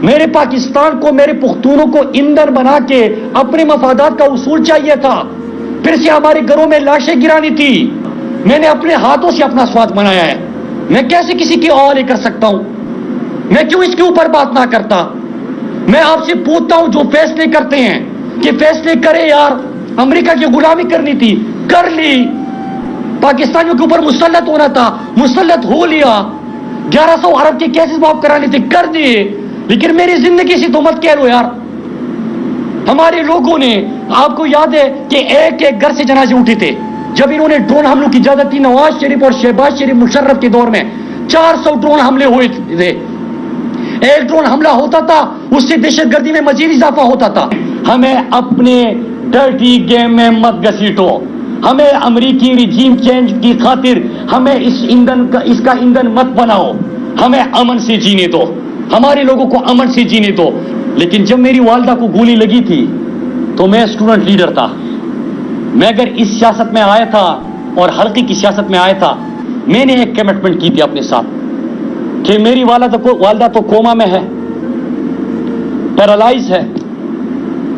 میرے پاکستان کو، میرے پختونوں کو ایندھن بنا کے اپنے مفادات کا اصول چاہیے تھا، پھر سے ہمارے گھروں میں لاشیں گرانی تھی۔ میں نے اپنے ہاتھوں سے اپنا سواد بنایا ہے، میں کیسے کسی کی حوالے کر سکتا ہوں؟ میں کیوں اس کے اوپر بات نہ کرتا؟ میں آپ سے پوچھتا ہوں، جو فیصلے کرتے ہیں کہ فیصلے کرے یار، امریکہ کی غلامی کرنی تھی، کر لی، پاکستانیوں کے اوپر مسلط ہونا تھا، مسلط ہو لیا، 1100 ارب کے کیسز معاف کرانے تھے، کر دیے، لیکن میری زندگی سے تو مت کہہ لو یار۔ ہمارے لوگوں نے، آپ کو یاد ہے کہ ایک ایک گھر سے جنازے اٹھے تھے جب انہوں نے ڈرون حملوں کی اجازت دی۔ نواز شریف اور شہباز شریف مشرف کے دور میں 400 ڈرون حملے ہوئے تھے، ایک ڈرون حملہ ہوتا تھا اس سے دہشت گردی میں مزید اضافہ ہوتا تھا۔ ہمیں اپنے ڈرٹی گیم میں مت گھسیٹو، ہمیں امریکی ریجیم چینج کی خاطر ہمیں اس کا ایندھن مت بناؤ، ہمیں امن سے جینے دو، ہمارے لوگوں کو امن سے جینے دو۔ لیکن جب میری والدہ کو گولی لگی تھی تو میں اسٹوڈنٹ لیڈر تھا، میں اگر اس سیاست میں آیا تھا اور حلقے کی سیاست میں آیا تھا، میں نے ایک کمٹمنٹ کی تھی اپنے ساتھ کہ میری والدہ تو کوما میں ہے، پیرالائز ہے،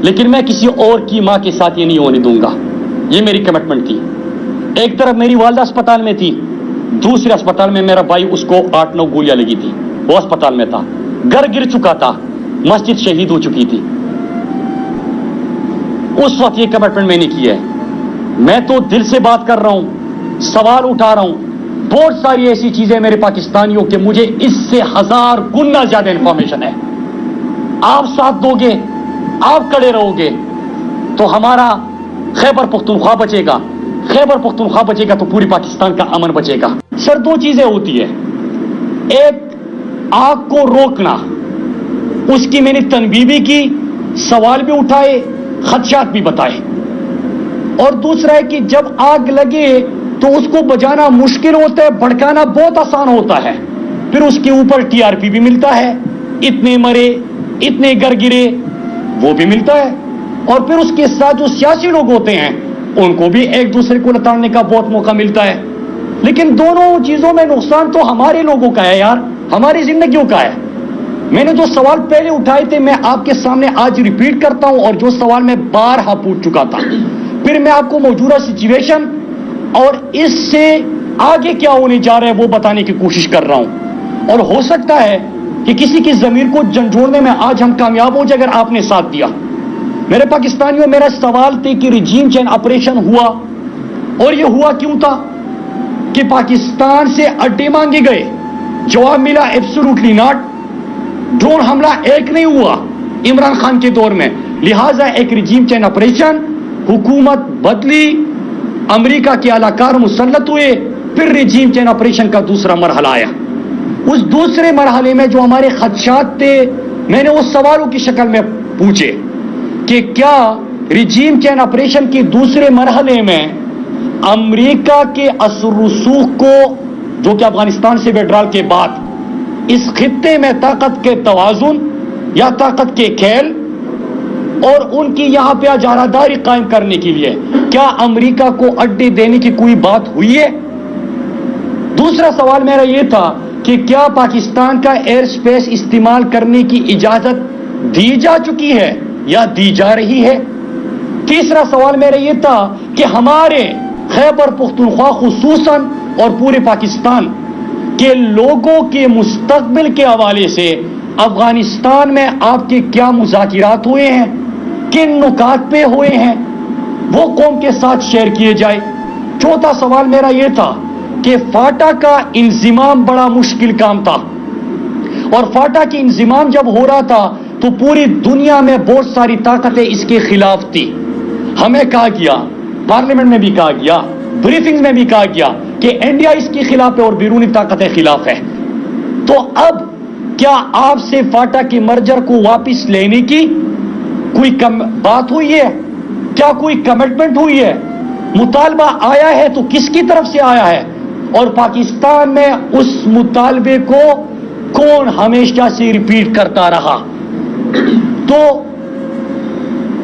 لیکن میں کسی اور کی ماں کے ساتھ یہ نہیں ہونے دوں گا، یہ میری کمٹمنٹ تھی۔ ایک طرف میری والدہ اسپتال میں تھی، دوسرے اسپتال میں میرا بھائی، اس کو 8-9 گولیاں لگی تھی، وہ اسپتال میں تھا، گھر گر چکا تھا، مسجد شہید ہو چکی تھی۔ اس وقت یہ کمٹمنٹ میں نے کی ہے۔ میں تو دل سے بات کر رہا ہوں، سوال اٹھا رہا ہوں، بہت ساری ایسی چیزیں میرے پاکستانیوں کے مجھے اس سے 1000 گنا زیادہ انفارمیشن ہے۔ آپ ساتھ دو گے، آپ کڑے رہو گے تو ہمارا خیبر پختونخوا بچے گا، خیبر پختونخوا بچے گا تو پوری پاکستان کا امن بچے گا۔ سر، 2 چیزیں ہوتی ہے، ایک آگ کو روکنا، اس کی میں نے تنبیہ بھی کی، سوال بھی اٹھائے، خدشات بھی بتائے، اور دوسرا ہے کہ جب آگ لگے تو اس کو بجھانا مشکل ہوتا ہے، بھڑکانا بہت آسان ہوتا ہے، پھر اس کے اوپر TRP بھی ملتا ہے، اتنے مرے، اتنے گھر گرے، وہ بھی ملتا ہے، اور پھر اس کے ساتھ جو سیاسی لوگ ہوتے ہیں ان کو بھی ایک دوسرے کو لتاڑنے کا بہت موقع ملتا ہے۔ لیکن دونوں چیزوں میں نقصان تو ہمارے لوگوں کا ہے یار، ہماری زندگیوں کا ہے۔ میں نے جو سوال پہلے اٹھائے تھے میں آپ کے سامنے آج ریپیٹ کرتا ہوں، اور جو سوال میں بارہا پوچھ چکا تھا، پھر میں آپ کو موجودہ سچویشن اور اس سے آگے کیا ہونے جا رہا ہے وہ بتانے کی کوشش کر رہا ہوں، اور ہو سکتا ہے کہ کسی کی ضمیر کو جھنجھوڑنے میں آج ہم کامیاب ہو جائے اگر آپ نے ساتھ دیا۔ میرے پاکستانیوں، میرا سوال تھے کہ ریجیم چینج آپریشن ہوا، اور یہ ہوا کیوں تھا؟ کہ پاکستان سے اڈے مانگے گئے، جواب ملا ایبسولوٹلی ناٹ، ڈرون حملہ ایک نہیں ہوا عمران خان کے دور میں، لہٰذا ایک ریجیم چینج آپریشن، حکومت بدلی، امریکہ کے اعلی کار مسلط ہوئے، پھر ریجیم چینج آپریشن کا دوسرا مرحلہ آیا۔ اس دوسرے مرحلے میں جو ہمارے خدشات تھے میں نے اس سوالوں کی شکل میں پوچھے کہ کیا ریجیم چینج آپریشن کے دوسرے مرحلے میں امریکہ کے اثر رسوخ کو، جو کہ افغانستان سے وڈرال کے بعد اس خطے میں طاقت کے توازن یا طاقت کے کھیل اور ان کی یہاں پہ اجاراداری قائم کرنے کے لیے کیا امریکہ کو اڈے دینے کی کوئی بات ہوئی ہے؟ دوسرا سوال میرا یہ تھا کہ کیا پاکستان کا ایئر سپیس استعمال کرنے کی اجازت دی جا چکی ہے یا دی جا رہی ہے؟ تیسرا سوال میرا یہ تھا کہ ہمارے خیبر پختونخوا خصوصاً اور پورے پاکستان کے لوگوں کے مستقبل کے حوالے سے افغانستان میں آپ کے کیا مذاکرات ہوئے ہیں، کن نکات پہ ہوئے ہیں، وہ قوم کے ساتھ شیئر کیے جائے۔ چوتھا سوال میرا یہ تھا کہ فاٹا کا انضمام بڑا مشکل کام تھا، اور فاٹا کی انضمام جب ہو رہا تھا تو پوری دنیا میں بہت ساری طاقتیں اس کے خلاف تھی۔ ہمیں کہا گیا، پارلیمنٹ میں بھی کہا گیا، بریفنگ میں بھی کہا گیا کہ انڈیا اس کے خلاف ہے اور بیرونی طاقتیں خلاف ہے۔ تو اب کیا آپ سے فاٹا کے مرجر کو واپس لینے کی کوئی بات ہوئی ہے؟ کیا کوئی کمٹمنٹ ہوئی ہے؟ مطالبہ آیا ہے تو کس کی طرف سے آیا ہے؟ اور پاکستان میں اس مطالبے کو کون ہمیشہ سے ریپیٹ کرتا رہا؟ تو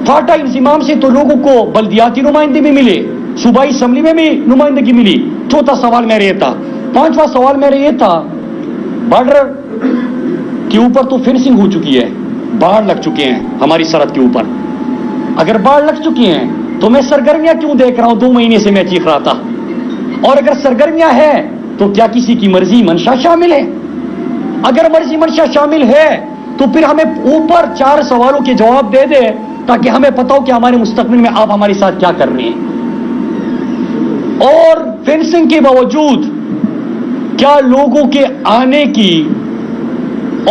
فاٹا انضمام سے تو لوگوں کو بلدیاتی نمائندے بھی ملے، صوبائی اسمبلی میں بھی نمائندگی ملی۔ چوتھا سوال میرا یہ تھا۔ پانچواں سوال میرا یہ تھا، بارڈر کے اوپر تو فینسنگ ہو چکی ہے, باڑ لگ چکے ہیں ہماری سرحد کے اوپر. اگر باڑ لگ چکی ہیں تو میں سرگرمیاں کیوں دیکھ رہا ہوں؟ 2 مہینے سے میں چیخ رہا تھا. اور اگر سرگرمیاں ہیں تو کیا کسی کی مرضی منشا شامل ہے؟ اگر مرضی منشا شامل ہے تو پھر ہمیں اوپر 4 سوالوں کے جواب دے دے تاکہ ہمیں پتا ہو کہ ہمارے مستقبل میں آپ ہمارے ساتھ کیا کر رہے ہیں. اور فینسنگ کے باوجود کیا لوگوں کے آنے کی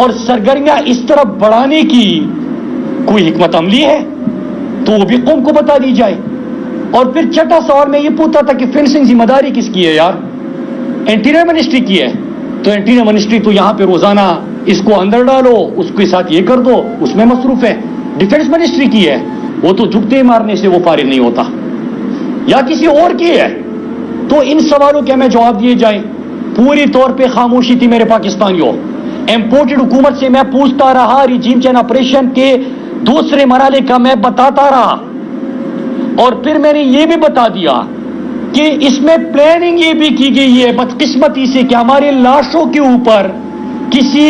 اور سرگرمیاں اس طرح بڑھانے کی کوئی حکمت عملی ہے؟ تو وہ بھی قوم کو بتا دی جائے. اور پھر چھٹا سوال میں یہ پوچھتا تھا کہ فینسنگ ذمہ داری کس کی ہے یار؟ انٹیریئر منسٹری کی ہے. تو انٹیریئر منسٹری تو یہاں پہ روزانہ اس کو اندر ڈالو, اس کے ساتھ یہ کر دو, اس میں مصروف ہے. ڈیفنس منسٹری کی ہے, وہ تو جھکتے مارنے سے وہ فارغ نہیں ہوتا. یا کسی اور کی ہے؟ تو ان سوالوں کے ہمیں جواب دیے جائیں. پوری طور پہ خاموشی تھی میرے پاکستانیوں. امپورٹڈ حکومت سے میں پوچھتا رہا, ریجیم چینج آپریشن کے دوسرے مرحلے کا میں بتاتا رہا, اور پھر میں نے یہ بھی بتا دیا کہ اس میں پلاننگ یہ بھی کی گئی ہے بدقسمتی سے کہ ہماری لاشوں کے اوپر کسی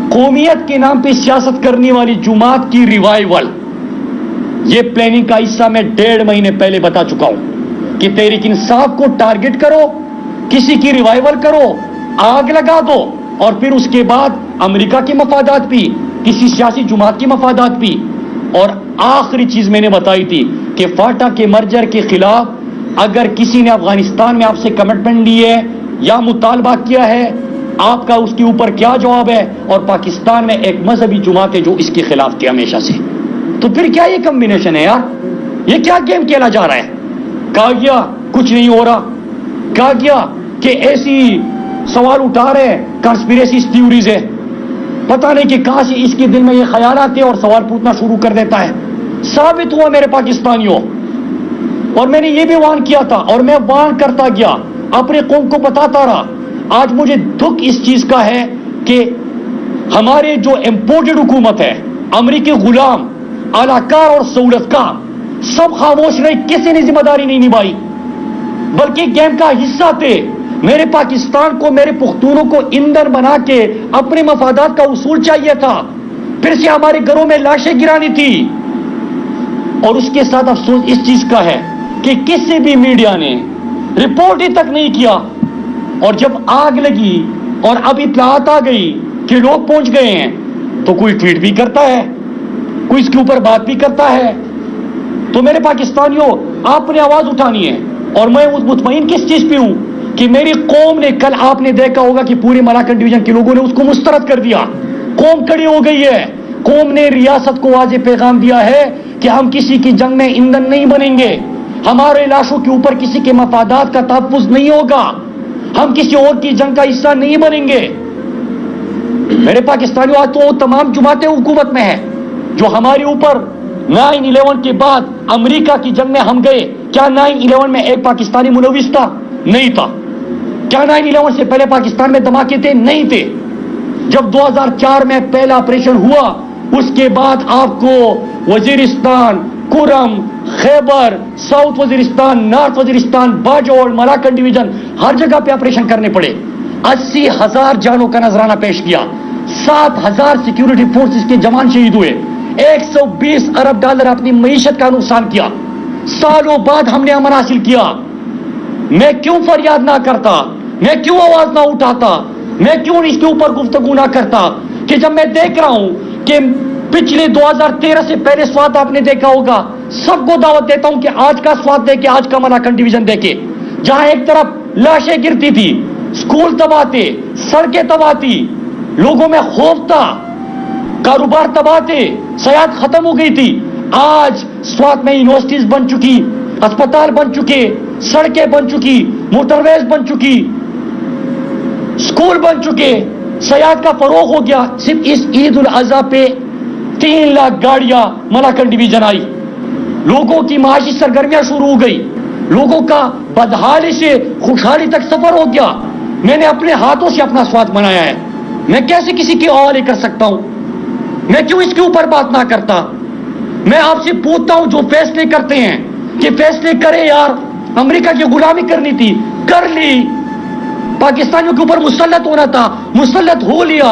قومیت کے نام پہ سیاست کرنے والی جماعت کی ریوائیول. یہ پلاننگ کا حصہ میں 1.5 مہینے پہلے بتا چکا ہوں کہ تحریک انصاف کو ٹارگٹ کرو, کسی کی ریوائیول کرو, آگ لگا دو, اور پھر اس کے بعد امریکہ کے مفادات بھی, کسی سیاسی جماعت کے مفادات بھی. اور آخری چیز میں نے بتائی تھی کہ فاٹا کے مرجر کے خلاف اگر کسی نے افغانستان میں آپ سے کمٹمنٹ لی ہے یا مطالبہ کیا ہے, آپ کا اس کے اوپر کیا جواب ہے؟ اور پاکستان میں ایک مذہبی جماعت ہے جو اس کے خلاف تھی ہمیشہ سے. تو پھر کیا یہ کمبینیشن ہے یار؟ یہ کیا گیم کھیلا جا رہا ہے؟ کہا گیا کچھ نہیں ہو رہا, کہا گیا کہ ایسی سوال اٹھا رہے ہیں, کانسپیریسی تھیوریز ہے. پتہ نہیں کہ کہاں سے اس کے دل میں یہ خیالات ہے اور سوال پوچھنا شروع کر دیتا ہے. ثابت ہوا میرے پاکستانیوں, اور میں نے یہ بھی وارن کیا تھا اور میں وارن کرتا گیا, اپنے قوم کو بتاتا رہا. آج مجھے دکھ اس چیز کا ہے کہ ہمارے جو امپورٹڈ حکومت ہے, امریکی غلام, اعلی کار اور سہولت کا, سب خاموش رہے, کسی نے ذمہ داری نہیں نبھائی, بلکہ گیم کا حصہ تھے. میرے پاکستان کو, میرے پختونوں کو ایندھن بنا کے اپنے مفادات کا اصول چاہیے تھا, پھر سے ہمارے گھروں میں لاشیں گرانی تھی. اور اس کے ساتھ افسوس اس چیز کا ہے کہ کسی بھی میڈیا نے رپورٹ ہی تک نہیں کیا. اور جب آگ لگی اور اب اطلاعات آ گئی کہ لوگ پہنچ گئے ہیں تو کوئی ٹویٹ بھی کرتا ہے, کوئی اس کے اوپر بات بھی کرتا ہے. تو میرے پاکستانیوں, آپ نے آواز اٹھانی ہے. اور میں مطمئن کس چیز پہ ہوں کہ میری قوم نے, کل آپ نے دیکھا ہوگا کہ پورے ملاکنڈ ڈویژن کے لوگوں نے اس کو مسترد کر دیا. قوم کھڑی ہو گئی ہے. قوم نے ریاست کو واضح پیغام دیا ہے کہ ہم کسی کی جنگ میں ایندھن نہیں بنیں گے, ہمارے لاشوں کے اوپر کسی کے مفادات کا تحفظ نہیں ہوگا, ہم کسی اور کی جنگ کا حصہ نہیں بنیں گے. میرے پاکستانیوں, آج تو تمام جماعتیں حکومت میں ہیں جو ہمارے اوپر 9/11 کے بعد امریکہ کی جنگ میں ہم گئے. کیا 9/11 میں ایک پاکستانی ملوث تھا؟ نہیں تھا. کیا 9/11 سے پہلے پاکستان میں دھماکے تھے؟ نہیں تھے. جب 2004 میں پہلا آپریشن ہوا, اس کے بعد آپ کو Waziristan, Kurram, Khyber, south Waziristan, north Waziristan, Bajaur, Malakand division, ہر جگہ پہ آپریشن کرنے پڑے. 80,000 جانوں کا نذرانہ پیش کیا, 7,000 سیکیورٹی فورسز کے جوان شہید ہوئے, 120 ارب ڈالر اپنی معیشت کا نقصان کیا. سالوں بعد ہم نے امن حاصل کیا. میں کیوں فریاد نہ کرتا, میں کیوں آواز نہ اٹھاتا, میں کیوں اس کے اوپر گفتگو نہ کرتا کہ جب میں دیکھ رہا ہوں کہ پچھلے 2013 سے پہلے سوات آپ نے دیکھا ہوگا. سب کو دعوت دیتا ہوں کہ آج کا سوات دیکھے, آج کا ملاکنڈ ڈویژن دیکھے, جہاں ایک طرف لاشیں گرتی تھی, اسکول تباہ تھے, سڑکیں تباہ تھی, لوگوں میں خوف تھا, کاروبار تباہ تھے, سیاحت ختم ہو گئی تھی. آج سوات میں یونیورسٹیز بن چکی, اسپتال بن چکے, سڑکیں بن چکی, موٹر ویز بن چکی, اسکول بن چکے, سیاحت کا فروغ ہو گیا. صرف اس عید الاضحیٰ پہ 3 لاکھ گاڑیاں ملاکنڈ ڈویژن آئی. لوگوں کی معاشی سرگرمیاں شروع ہو گئی, لوگوں کا بدحالی سے خوشحالی تک سفر ہو گیا. میں نے اپنے ہاتھوں سے اپنا سوات منایا ہے. میں کیسے کسی کے حوالے کر سکتا ہوں؟ میں کیوں اس کے اوپر بات نہ کرتا؟ میں آپ سے پوچھتا ہوں, جو فیصلے کرتے ہیں کہ فیصلے کرے یار. امریکہ کی غلامی کرنی تھی, کر لی. پاکستانیوں کے اوپر مسلط ہونا تھا, مسلط ہو لیا.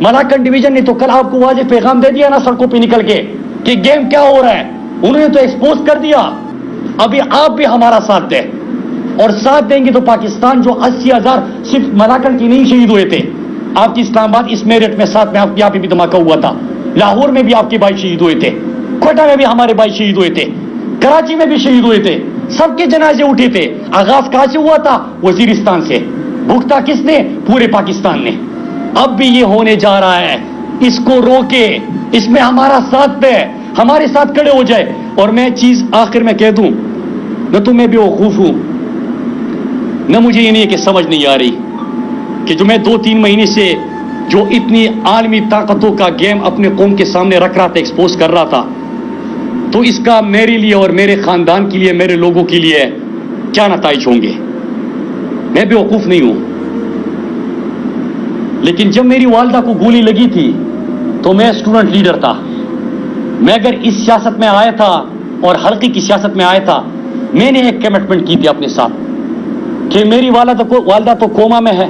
ملاکن ڈویژن نے تو کل آپ کو واضح پیغام دے دیا نا سڑکوں پہ نکل کے کہ گیم کیا ہو رہا ہے. انہوں نے تو ایکسپوز کر دیا. ابھی آپ بھی ہمارا ساتھ دیں, اور ساتھ دیں گے تو پاکستان جو 80,000 صرف ملاکن کی نہیں شہید ہوئے تھے, آپ کی اسلام آباد اس میرٹ میں ساتھ میں آپ یہاں پہ بھی دھماکہ ہوا تھا, لاہور میں بھی آپ کے بھائی شہید ہوئے تھے, کوئٹہ میں بھی ہمارے بھائی شہید ہوئے تھے, کراچی میں بھی شہید ہوئے تھے, سب کے جنازے اٹھے تھے. آغاز کہاں سے ہوا تھا؟ وزیرستان سے. بھگتا کس نے؟ پورے پاکستان نے. اب بھی یہ ہونے جا رہا ہے, اس کو روکے, اس میں ہمارا ساتھ دے, ہمارے ساتھ کھڑے ہو جائے. اور میں چیز آخر میں کہہ دوں, نہ تو میں بیوقوف ہوں, نہ مجھے یہ نہیں ہے کہ سمجھ نہیں آ رہی کہ جو میں 2-3 مہینے سے جو اتنی عالمی طاقتوں کا گیم اپنے قوم کے سامنے رکھ رہا تھا, ایکسپوز کر رہا تھا, تو اس کا میرے لیے اور میرے خاندان کے لیے, میرے لوگوں کے لیے کیا نتائج ہوں گے. میں بیوقوف نہیں ہوں, لیکن جب میری والدہ کو گولی لگی تھی تو میں اسٹوڈنٹ لیڈر تھا. میں اگر اس سیاست میں آیا تھا اور حلقے کی سیاست میں آیا تھا, میں نے ایک کمٹمنٹ کی تھی اپنے ساتھ کہ میری والدہ تو کوما میں ہے,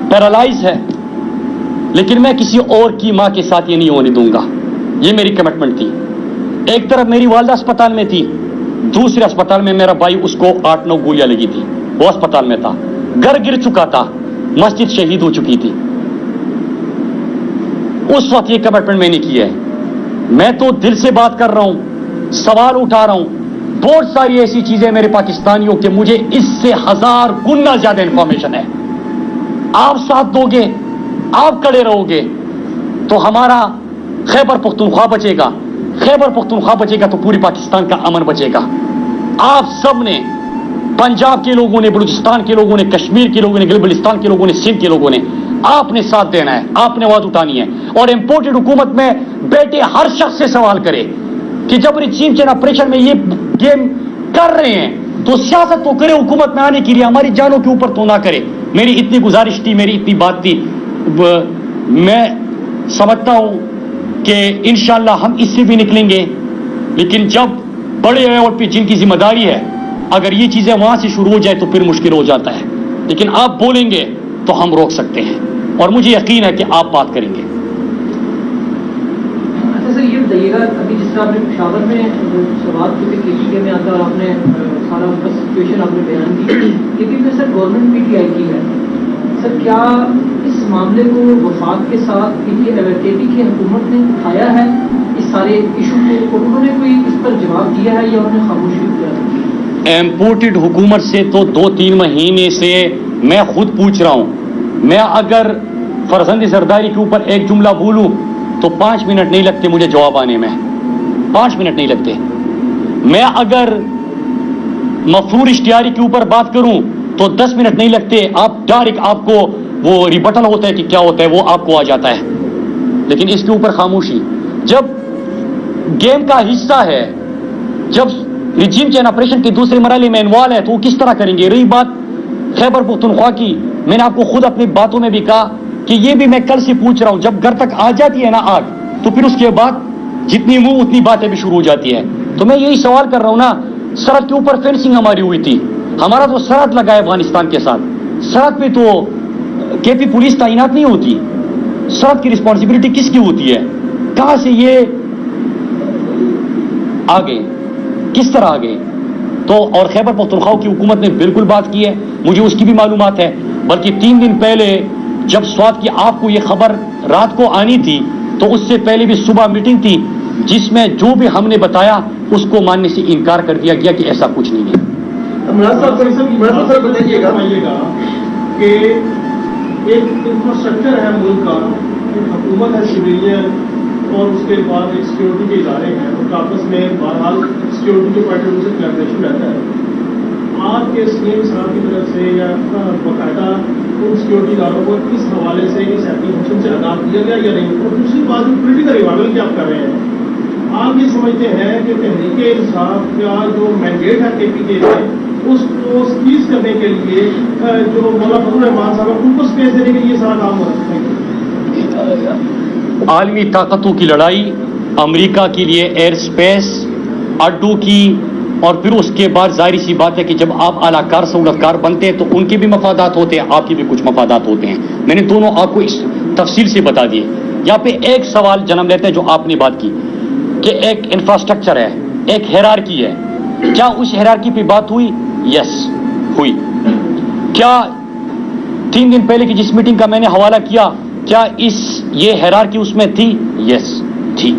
پیرالائز ہے, لیکن میں کسی اور کی ماں کے ساتھ یہ نہیں ہونے دوں گا. یہ میری کمٹمنٹ تھی. ایک طرف میری والدہ اسپتال میں تھی, دوسرے اسپتال میں میرا بھائی, اس کو 8-9 گولیاں لگی تھی, وہ اسپتال میں تھا, گھر گر چکا تھا, مسجد شہید ہو چکی تھی. اس وقت یہ کمٹمنٹ میں نے کی ہے. میں تو دل سے بات کر رہا ہوں, سوال اٹھا رہا ہوں. بہت ساری ایسی چیزیں میرے پاکستانیوں کے مجھے اس سے 1000 گنا زیادہ انفارمیشن ہے. آپ ساتھ دو گے, آپ کھڑے رہو گے تو ہمارا خیبر پختونخوا بچے گا. خیبر پختونخوا بچے گا تو پوری پاکستان کا امن بچے گا. آپ سب نے, پنجاب کے لوگوں نے, بلوچستان کے لوگوں نے, کشمیر کے لوگوں نے, گلبلستان کے لوگوں نے, سندھ کے لوگوں نے, آپ نے ساتھ دینا ہے, آپ نے آواز اٹھانی ہے. اور امپورٹڈ حکومت میں بیٹے ہر شخص سے سوال کرے کہ جب ریجیم چین آپریشن میں یہ گیم کر رہے ہیں تو سیاست تو کرے, حکومت میں آنے کے لیے ہماری جانوں کے اوپر تو نہ کرے. میری اتنی گزارش تھی, میری اتنی بات تھی. میں سمجھتا ہوں کہ انشاءاللہ ہم اس سے بھی نکلیں گے, لیکن جب بڑے لیول پہ جن کی ذمہ داری ہے, اگر یہ چیزیں وہاں سے شروع ہو جائے تو پھر مشکل ہو جاتا ہے. لیکن آپ بولیں گے تو ہم روک سکتے ہیں, اور مجھے یقین ہے کہ آپ بات کریں گے. اچھا سر, یہ بتائیے گا, ابھی جس طرح آپ نے پشاور میں سوال کیونکہ KPK میں آتا آپ نے سارا اس کا سچویشن آپ نے بیان کی, لیکن سر گورنمنٹ PTI کی ہے سر, کیا اس معاملے کو وفاق کے ساتھ KP کی حکومت نے اٹھایا ہے اس سارے ایشو کو, اور انہوں نے کوئی اس پر جواب دیا ہے یا انہوں نے خاموشی کیا؟ امپورٹڈ حکومت سے تو 2-3 مہینے سے میں خود پوچھ رہا ہوں. میں اگر فرزند زرداری کے اوپر ایک جملہ بولوں تو 5 منٹ نہیں لگتے مجھے جواب آنے میں, 5 منٹ نہیں لگتے. میں اگر مفرور اشتہاری کے اوپر بات کروں تو 10 منٹ نہیں لگتے, آپ ڈائریکٹ آپ کو وہ ریبٹل ہوتا ہے کہ کیا ہوتا ہے وہ آپ کو آ جاتا ہے. لیکن اس کے اوپر خاموشی. جب گیم کا حصہ ہے, جب ریجیم چین آپریشن کے دوسرے مرحلے میں انوالو ہے تو وہ کس طرح کریں گے. رہی بات خیبر پختونخوا کی, میں نے آپ کو خود اپنی باتوں میں بھی کہا کہ یہ بھی میں کل سے پوچھ رہا ہوں, جب گھر تک آ جاتی ہے نا آگ, تو پھر اس کے بعد جتنی منہ اتنی باتیں بھی شروع ہو جاتی ہے. تو میں یہی سوال کر رہا ہوں نا, سرحد کے اوپر فینسنگ ہماری ہوئی تھی, ہمارا تو سرحد لگا ہے افغانستان کے ساتھ, سرحد پہ تو KP پولیس تعینات نہیں ہوتی. سرحد کی رسپانسبلٹی کس کی ہوتی ہے؟ کہاں سے یہ آگے, کس طرح آگے؟ تو اور خیبر پختونخوا کی حکومت نے بالکل بات کی ہے, مجھے اس کی بھی معلومات ہے. بلکہ 3 دن پہلے جب سوات کی آپ کو یہ خبر رات کو آنی تھی تو اس سے پہلے بھی صبح میٹنگ تھی جس میں جو بھی ہم نے بتایا اس کو ماننے سے انکار کر دیا گیا کہ ایسا کچھ نہیں ہے. بتائیے گا کہ ایک انفراسٹرکچر ہے ملک کا, ایک حکومت ہے سویلین, اور اس کے بعد ایک سیکورٹی کے ادارے ہیں, ان کا آپس میں بہرحال سیکورٹی کے پیٹرن سے کلیبریشن رہتا ہے. آپ کے CM صاحب کی طرف سے یا باقاعدہ ان سیکورٹی اداروں کو اس حوالے سے اس اپلیکیشن سے آگاہ کیا گیا یا نہیں؟ اور دوسری بات پولیٹیکل ریوائول کی آپ کر رہے ہیں, آپ یہ سمجھتے ہیں کہ تحریک انصاف کا جو مینڈیٹ ہے KPK سے اس کو سیز کرنے کے لیے جو مولانا فضل الرحمان صاحب ان کو اسپیس دینے کے لیے سارا کام ہو رہا ہے؟ عالمی طاقتوں کی لڑائی, امریکہ کے لیے ایئر سپیس اڈوں کی, اور پھر اس کے بعد ظاہری سی بات ہے کہ جب آپ اعلیٰ کار سہولت کار بنتے ہیں تو ان کے بھی مفادات ہوتے ہیں, آپ کے بھی کچھ مفادات ہوتے ہیں. میں نے دونوں آپ کو تفصیل سے بتا دیے. یہاں پہ ایک سوال جنم لیتے ہیں جو آپ نے بات کی کہ ایک انفراسٹرکچر ہے, ایک ہیرارکی ہے. کیا اس ہیرارکی پہ بات ہوئی؟ یس ہوئی. کیا 3 دن پہلے کی جس میٹنگ کا میں نے حوالہ کیا, کیا یہ ہیرارکی اس میں تھی؟ یس تھی.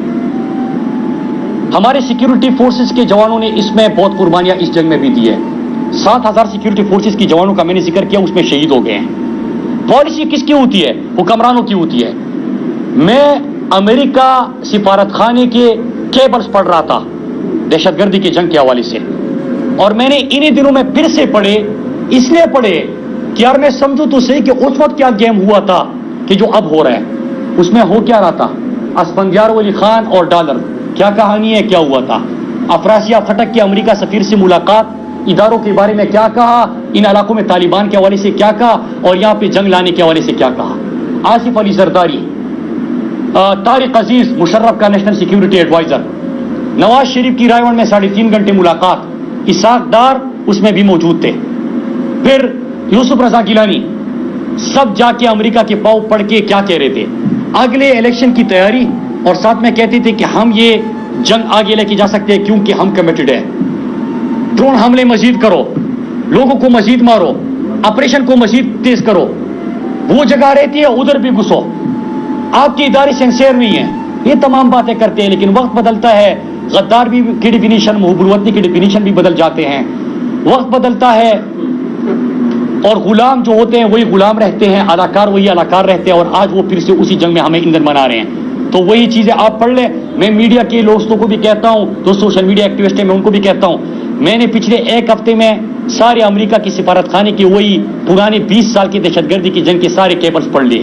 ہمارے سیکیورٹی فورسز کے جوانوں نے اس میں بہت قربانیاں اس جنگ میں بھی دی ہے. 7,000 سیکیورٹی فورسز کے جوانوں کا میں نے ذکر کیا, اس میں شہید ہو گئے ہیں. پالیسی کس کی ہوتی ہے؟ حکمرانوں کی ہوتی ہے. میں امریکہ سفارت خانے کے کیبلز پڑھ رہا تھا دہشت گردی کی جنگ کے حوالے سے, اور میں نے انہی دنوں میں پھر سے پڑھے, اس لیے پڑھے کہ یار میں سمجھوں تو صحیح کہ اس وقت کیا گیم ہوا تھا کہ جو اب ہو رہا ہے. اس میں ہو کیا رہا تھا؟ اسفندیار ولی خان اور ڈالر, کیا کہانی ہے, کیا ہوا تھا؟ افراسیاب خٹک کی امریکہ سفیر سے ملاقات, اداروں کے بارے میں کیا کہا, ان علاقوں میں طالبان کے حوالے سے کیا کہا, اور یہاں پہ جنگ لانے کے حوالے سے کیا کہا. آصف علی زرداری, طارق عزیز مشرف کا national security advisor, Nawaz Sharif کی رائے میں 3.5 گھنٹے ملاقات, اسحاق ڈار اس میں بھی موجود تھے, پھر یوسف رضا گیلانی, سب جا کے امریکہ کے پاؤ پڑھ کے کیا کہہ رہے تھے؟ اگلے الیکشن کی تیاری, اور ساتھ میں کہتے تھے کہ ہم یہ جنگ آگے لے کے جا سکتے ہیں کیونکہ ہم کمیٹڈ ہیں. ڈرون حملے مزید کرو, لوگوں کو مزید مارو, آپریشن کو مزید تیز کرو, وہ جگہ رہتی ہے ادھر بھی گھسو, آپ کے ادارے سینسیئر نہیں ہیں. یہ تمام باتیں کرتے ہیں, لیکن وقت بدلتا ہے, غدار بھی کی ڈیفینیشن, محب الوطنی کی ڈیفینیشن بھی بدل جاتے ہیں, وقت بدلتا ہے, اور غلام جو ہوتے ہیں وہی غلام رہتے ہیں, اداکار وہی اداکار رہتے ہیں, اور آج وہ پھر سے اسی جنگ میں ہمیں ایندھن بنا رہے ہیں. تو وہی چیزیں آپ پڑھ لیں. میں میڈیا کے دوستوں کو بھی کہتا ہوں, جو سوشل میڈیا ایکٹیوسٹ ہیں میں ان کو بھی کہتا ہوں, میں نے پچھلے 1 ہفتے میں سارے امریکہ کی سفارت خانے کے وہی پرانے 20 سال کی دہشت گردی کی جنگ کے سارے کیبلز پڑھ لیے.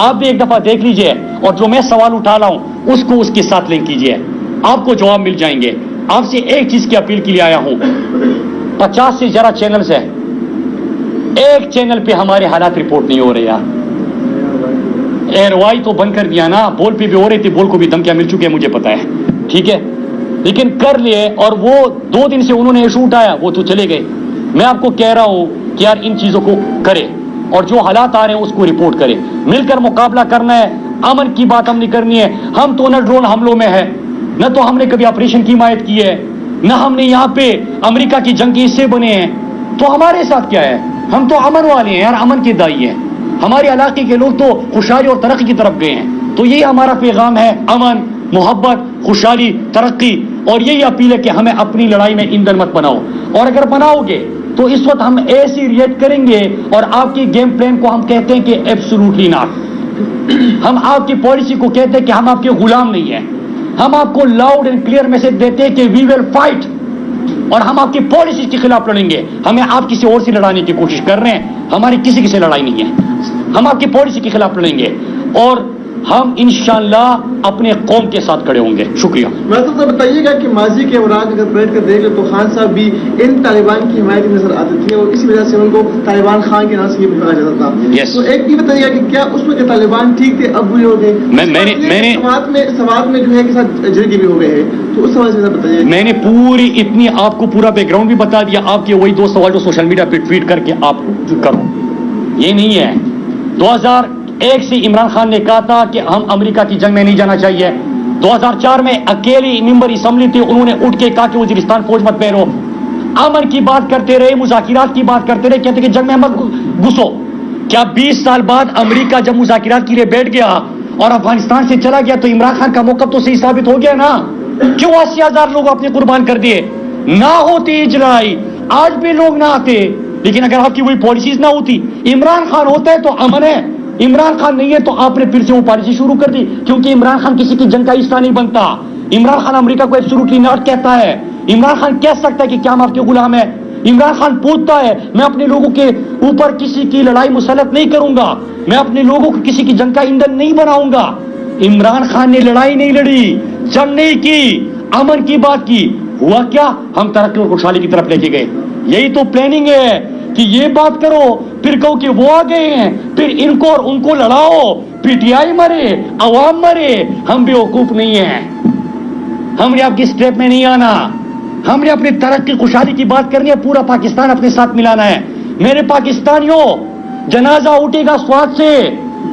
آپ بھی ایک دفعہ دیکھ لیجئے, اور جو میں سوال اٹھا رہا ہوں اس کو اس کے ساتھ لنک کیجئے, آپ کو جواب مل جائیں گے. آپ سے ایک چیز کی اپیل کے لیے آیا ہوں, 50 سے زیادہ چینلز ہیں, ایک چینل پہ ہمارے حالات رپورٹ نہیں ہو رہے. یار ایئروائی تو بند کر دیا نا, بول پہ بھی ہو رہی تھی, بول کو بھی دھمکیاں مل چکی ہیں مجھے پتا ہے, ٹھیک ہے, لیکن کر لیے. اور وہ 2 دن سے انہوں نے ایشو اٹھایا, وہ تو چلے گئے. میں آپ کو کہہ رہا ہوں کہ یار ان چیزوں کو کرے, اور جو حالات آ رہے ہیں اس کو رپورٹ کرے. مل کر مقابلہ کرنا ہے, امن کی بات ہم نہیں کرنی ہے. ہم تو نہ ڈرون حملوں میں ہے, نہ تو ہم نے کبھی آپریشن کی حمایت کی ہے, نہ ہم نے یہاں پہ امریکہ کی جنگ کے حصے بنے ہیں. تو ہمارے ساتھ کیا ہے؟ ہم تو امن والے ہیں یار, امن کے دائی ہیں. ہمارے علاقے کے لوگ تو خوشحالی اور ترقی کی طرف گئے ہیں. تو یہی ہمارا پیغام ہے, امن, محبت, خوشحالی, ترقی. اور یہی اپیل ہے کہ ہمیں اپنی لڑائی میں ایندھن مت بناؤ, اور اگر بناؤ گے تو اس وقت ہم ایسی ریئیکٹ کریں گے, اور آپ کی گیم پلان کو ہم کہتے ہیں کہ ایبسولوٹلی ناٹ. ہم آپ کی پالیسی کو کہتے ہیں کہ ہم آپ کے غلام نہیں ہیں. ہم آپ کو لاؤڈ اینڈ کلیئر میسج دیتے ہیں کہ وی ول فائٹ, اور ہم آپ کی پالیسی کے خلاف لڑیں گے. ہمیں آپ کسی اور سے لڑانے کی کوشش کر رہے ہیں, ہماری کسی سے لڑائی نہیں ہے. ہم آپ کی پالیسی کے خلاف لڑیں گے, اور ہم انشاءاللہ اپنے قوم کے ساتھ کھڑے ہوں گے. شکریہ. میں تو بتائیے گا کہ ماضی کے اوراق اگر بیٹھ کر دیکھ لیں تو خان صاحب بھی ان طالبان کی حمایت نظر آتے تھے, اور اسی وجہ سے ان کو طالبان خان کے نام سے یہ بکھایا جاتا تھا. تو ایک یہ بتائیے گا کہ کیا اس میں طالبان ٹھیک تھے, اب بری ہو گئے؟ میں نے سواد میں جو ہے کہ ساتھ جرگی بھی ہو گئے ہیں, تو اس سوال سے بتائیے. میں نے پوری اتنی آپ کو پورا بیک گراؤنڈ بھی بتا دیا. آپ کے وہی 2 سوال جو سوشل میڈیا پہ ٹویٹ کر کے آپ کرو, یہ نہیں ہے. 2001 سے عمران خان نے کہا تھا کہ ہم امریکہ کی جنگ میں نہیں جانا چاہیے. 2004 میں اکیلی ممبر اسمبلی تھی, انہوں نے اٹھ کے کہا کہ وزیرستان فوج مت پہنو. امن کی بات کرتے رہے, مذاکرات کی بات کرتے رہے, کہتے کہ جنگ میں مت گھسو. کیا 20 سال بعد امریکہ جب مذاکرات کے لیے بیٹھ گیا اور افغانستان سے چلا گیا تو عمران خان کا موقف تو صحیح ثابت ہو گیا نا؟ کیوں 80,000 لوگ اپنے قربان کر دیے؟ نہ ہوتی اجرائی, آج بھی لوگ نہ آتے. لیکن اگر آپ کی وہی پالیسیز نہ ہوتی, عمران خان ہوتا ہے تو امن ہے, عمران خان نہیں ہے تو آپ نے پھر سے وہ پالیسی شروع کر دی. کیونکہ عمران خان کسی کی جنگ کا حصہ نہیں بنتا. عمران خان امریکہ کو ایبسولوٹلی ناٹ کہتا ہے. عمران خان کہہ سکتا ہے کہ کیا ہم آپ کے غلام ہیں. عمران خان پوچھتا ہے میں اپنے لوگوں کے اوپر کسی کی لڑائی مسلط نہیں کروں گا, میں اپنے لوگوں کو کسی کی جنگ کا ایندھن نہیں بناؤں گا. عمران خان نے لڑائی نہیں لڑی, جنگ نہیں کی, امن کی بات کی. ہوا کیا؟ ہم ترقی اور خوشحالی کی طرف لے کے گئے. یہی تو پلاننگ ہے کہ یہ بات کرو, پھر کہو کہ وہ آ گئے ہیں, پھر ان کو اور ان کو لڑاؤ, پی ٹی آئی مرے, عوام مرے. ہم بھی بیوقوف نہیں ہیں, ہم نے آپ کی اسٹیپ میں نہیں آنا. ہم نے اپنی ترقی خوشحالی کی بات کرنی ہے, پورا پاکستان اپنے ساتھ ملانا ہے. میرے پاکستانیوں, جنازہ اٹھے گا سوات سے